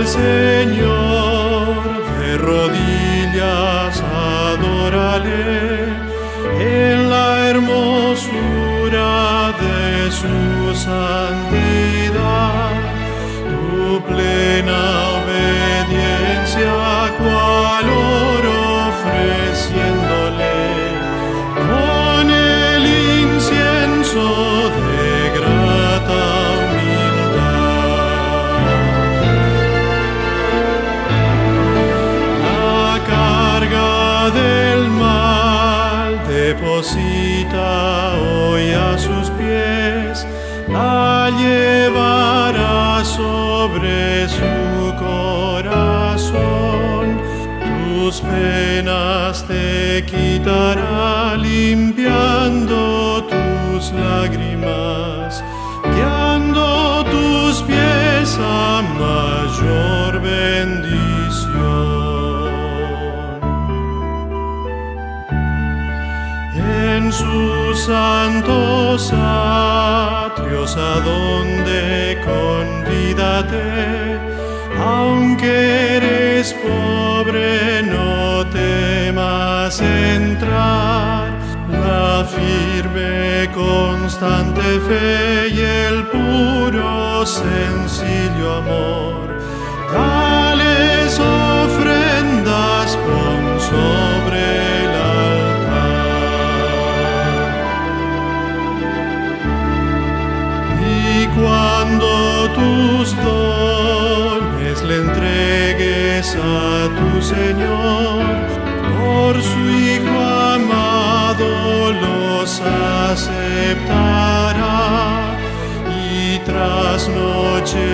al Señor, de rodillas adórale, en la hermosura de su santidad, tu plena obediencia cual oro ofreciéndole, con el incienso de grata humildad. La carga del mal deposita hoy a sus pies, la llevará sobre su corazón. Tus penas te quitará limpiando tus lágrimas, guiando tus pies a mayor bendición. En sus santos atrios a donde convídate, aunque eres pobre no temas entrar. La firme constante fe y el puro sencillo amor, tales ofrendas pon sobre el altar. Y cuando tus dones le entregues a tu Señor, por su Hijo amado los aceptará, y tras noche